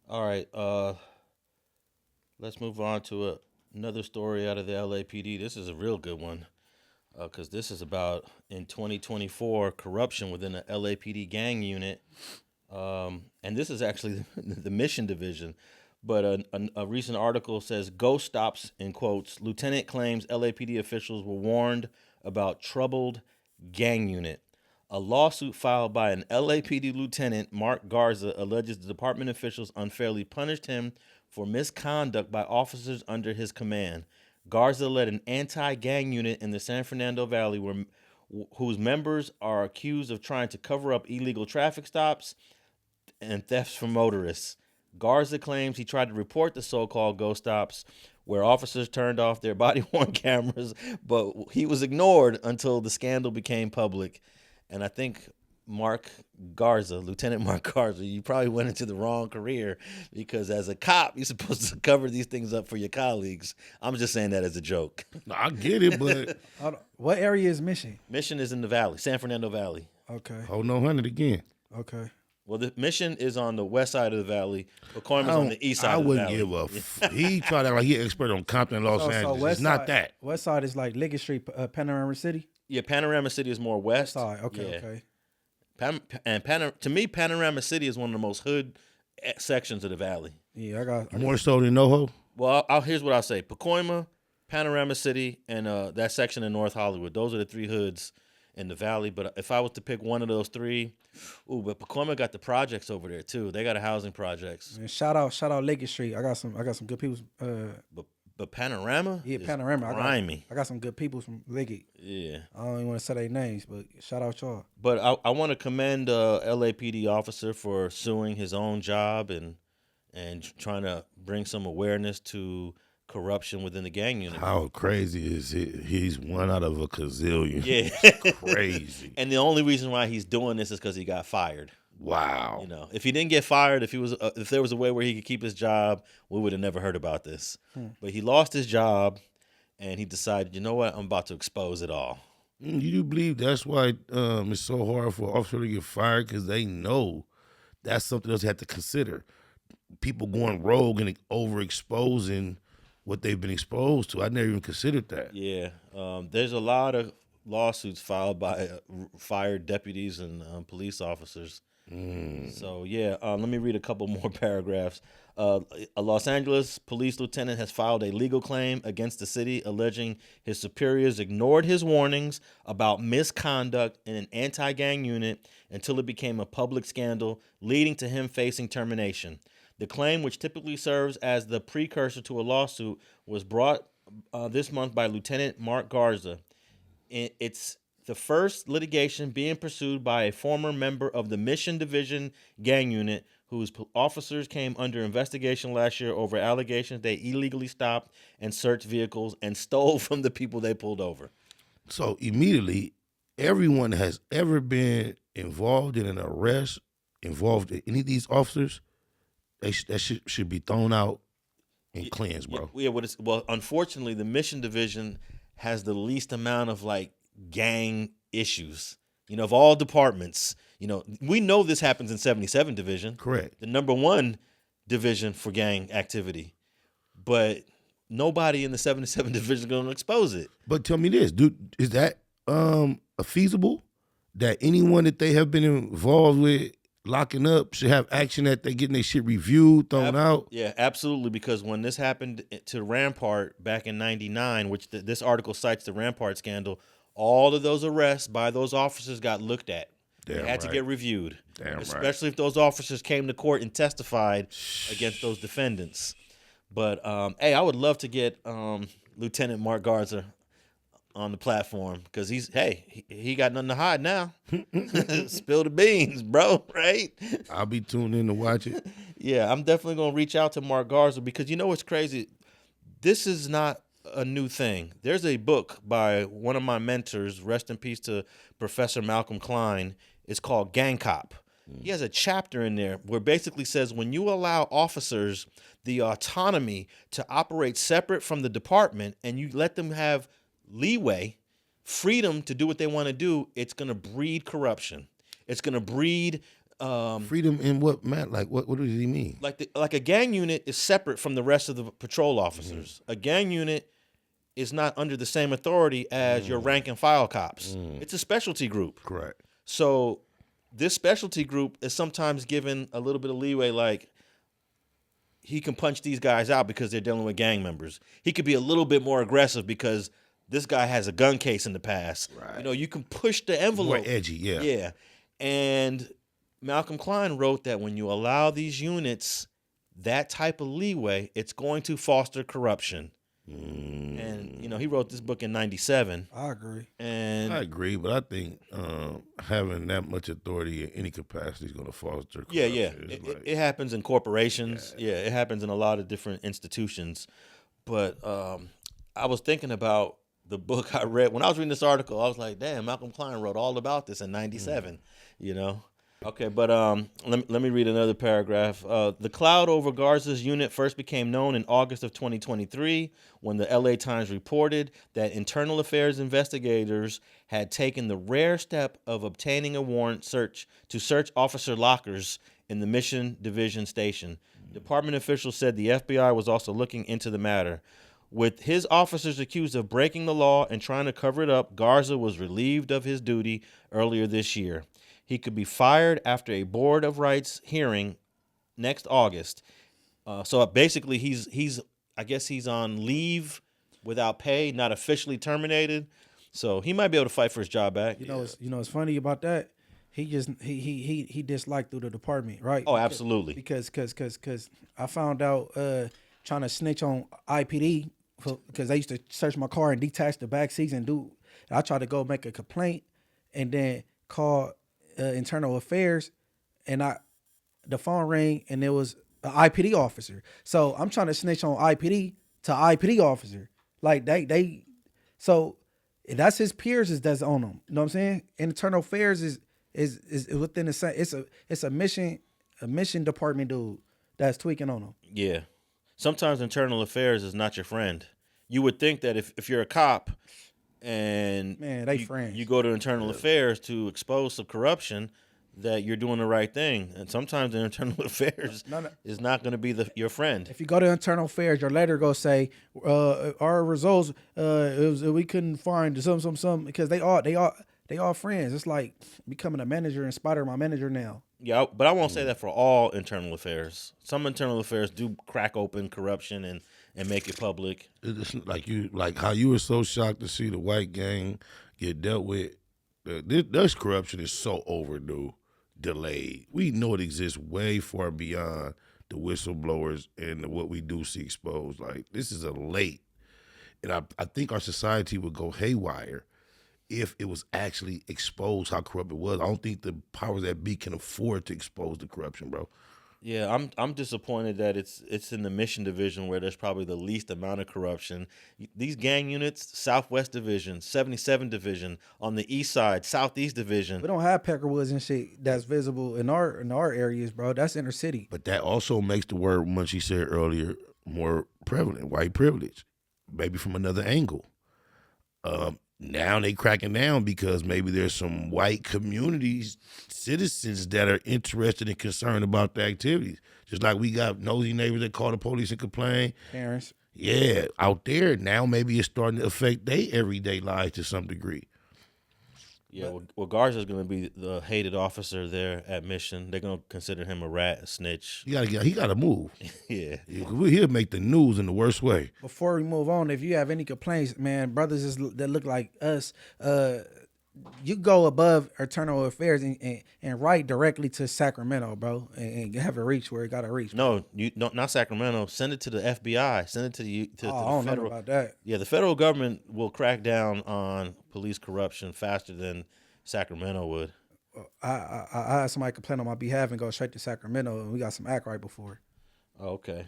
All right. Let's move on to another story out of the LAPD. This is a real good one because this is about in 2024 corruption within the LAPD gang unit. And this is actually the mission division. But a recent article says ghost stops in quotes. Lieutenant claims LAPD officials were warned about troubled gang unit. A lawsuit filed by an LAPD lieutenant, Mark Garza, alleges the department officials unfairly punished him for misconduct by officers under his command. Garza led an anti-gang unit in the San Fernando Valley whose members are accused of trying to cover up illegal traffic stops and thefts from motorists. Garza claims he tried to report the so-called ghost stops where officers turned off their body worn cameras, but he was ignored until the scandal became public. And I think Mark Garza, Lieutenant Mark Garza, you probably went into the wrong career because as a cop, you're supposed to cover these things up for your colleagues. I'm just saying that as a joke. No, I get it, but What area is Mission? Mission is in the valley, San Fernando Valley. Okay. hold no 100 again. Okay. Well, the Mission is on the west side of the valley. Pacoima's on the east side I of the wouldn't valley. give a he tried to act like he an expert on Compton, Los Angeles. It's not that. West side is like Liggett Street, Panorama City. Yeah, Panorama City is more west. Side. Okay. Yeah. Okay. To me, Panorama City is one of the most hood sections of the valley. Yeah, I got. More so than NoHo. Well, here's what I'll say: Pacoima, Panorama City, and that section in North Hollywood. Those are the three hoods in the valley. But if I was to pick one of those three, but Pacoima got the projects over there too. They got a housing projects. And shout out Liggett Street. I got some good people. But Panorama, Yeah, is Panorama. grimy. I got some good people from Liggett. Yeah. I don't even want to say their names, but shout out y'all. But I want to commend LAPD officer for suing his own job and trying to bring some awareness to corruption within the gang unit. How crazy is it? He's one out of a gazillion. Yeah. It's crazy. And the only reason why he's doing this is because he got fired. Wow. You know, if he didn't get fired, if there was a way where he could keep his job, we would have never heard about this. But he lost his job, and he decided, you know what, I'm about to expose it all. You do believe that's why it's so hard for an officer to get fired because they know that's something else they have to consider. People going rogue and overexposing what they've been exposed to. I never even considered that. Yeah, there's a lot of lawsuits filed by fired deputies and police officers. So yeah, let me read a couple more paragraphs. A Los Angeles police lieutenant has filed a legal claim against the city, alleging his superiors ignored his warnings about misconduct in an anti-gang unit until it became a public scandal, leading to him facing termination. The claim, which typically serves as the precursor to a lawsuit, was brought this month by Lieutenant Mark Garza. It's the first litigation being pursued by a former member of the Mission Division gang unit whose officers came under investigation last year over allegations they illegally stopped and searched vehicles and stole from the people they pulled over. So immediately, everyone has ever been involved in an arrest, involved in any of these officers, that should be thrown out and cleansed, bro. Yeah, well, unfortunately, the Mission Division has the least amount of gang issues. You know, of all departments, we know this happens in 77 Division. Correct. The number one division for gang activity. But nobody in the 77 Division is going to expose it. But tell me this, dude, is that feasible that anyone that they have been involved with locking up should have action that they getting their shit reviewed, thrown out? Yeah, absolutely. Because when this happened to Rampart back in '99, which this article cites the Rampart scandal, all of those arrests by those officers got looked at. They had to get reviewed. Especially if those officers came to court and testified against those defendants. But hey, I would love to get Lieutenant Mark Garza on the platform because he got nothing to hide now. Spill the beans, bro, right? I'll be tuned in to watch it. Yeah, I'm definitely going to reach out to Mark Garza because you know what's crazy? This is not a new thing. There's a book by one of my mentors, rest in peace to Professor Malcolm Klein. It's called Gang Cop. He has a chapter in there where basically says when you allow officers the autonomy to operate separate from the department and you let them have leeway, freedom to do what they want to do, it's going to breed corruption. It's going to breed Freedom in what, Matt? Like, what does he mean? like a gang unit is separate from the rest of the patrol officers. A gang unit is not under the same authority as your rank and file cops. It's a specialty group. Correct. So this specialty group is sometimes given a little bit of leeway, like he can punch these guys out because they're dealing with gang members. He could be a little bit more aggressive because this guy has a gun case in the past. Right. You know, you can push the envelope. More edgy, yeah. Yeah. And Malcolm Klein wrote that when you allow these units that type of leeway, it's going to foster corruption. And, you know, he wrote this book in 97. I agree. And I agree, but I think having that much authority in any capacity is going to foster corruption. yeah. It happens in corporations. Yeah, it happens in a lot of different institutions. But I was thinking about the book I read. When I was reading this article, I was like, damn, Malcolm Klein wrote all about this in 97, you know? Okay, but let me read another paragraph. The cloud over Garza's unit first became known in August of 2023 when the LA Times reported that internal affairs investigators had taken the rare step of obtaining a warrant to search officer lockers in the Mission Division station. Department officials said the FBI was also looking into the matter. With his officers accused of breaking the law and trying to cover it up, Garza was relieved of his duty earlier this year. He could be fired after a Board of Rights hearing next August. So basically, I guess he's on leave without pay, not officially terminated. So he might be able to fight for his job back. You know, what's funny about that? He just he disliked through the department, right? Oh, absolutely. Because I found out trying to snitch on IPD because they used to search my car and detach the back seats and do. I tried to go make a complaint and then call internal affairs, and the phone rang and it was an IPD officer. So I'm trying to snitch on IPD to IPD officer. Like they so that's his peers that's on them. You know what I'm saying? Internal affairs is within the same. It's a mission department dude that's tweaking on them. Yeah. Sometimes internal affairs is not your friend. You would think that if you're a cop and friends. You go to internal affairs to expose some corruption, that you're doing the right thing. And sometimes the internal affairs is not going to be your friend. If you go to internal affairs, your letter go say, our results, we couldn't find some because they all friends. It's like becoming a manager and Spider my manager now. Yeah, but I won't say that for all internal affairs. Some internal affairs do crack open corruption and make it public. It's like how you were so shocked to see the white gang get dealt with. This corruption is so overdue, delayed. We know it exists way far beyond the whistleblowers and what we do see exposed. Like, this is a late. And I think our society would go haywire if it was actually exposed how corrupt it was. I don't think the powers that be can afford to expose the corruption, bro. Yeah, I'm disappointed that it's in the Mission Division where there's probably the least amount of corruption. These gang units, Southwest Division, 77 Division, on the East Side, Southeast Division. We don't have Peckerwoods and shit that's visible in our areas, bro. That's inner city. But that also makes the word Munchie said earlier more prevalent, white privilege, maybe from another angle. Now they cracking down because maybe there's some white communities, citizens that are interested and concerned about the activities. Just like we got nosy neighbors that call the police and complain. Parents. Yeah, out there now maybe it's starting to affect their everyday lives to some degree. Yeah, well Garza's going to be the hated officer there at Mission. They're going to consider him a rat, a snitch. He got to move. Yeah. He'll make the news in the worst way. Before we move on, if you have any complaints, man, brothers that look like us, you go above internal affairs and write directly to Sacramento, bro, and have it reach where it got to reach. No, not Sacramento. Send it to the FBI. Send it to the I don't federal. know about that. Yeah, the federal government will crack down on police corruption faster than Sacramento would. I had somebody complain on my behalf and go straight to Sacramento, and we got some act right before. Oh, okay.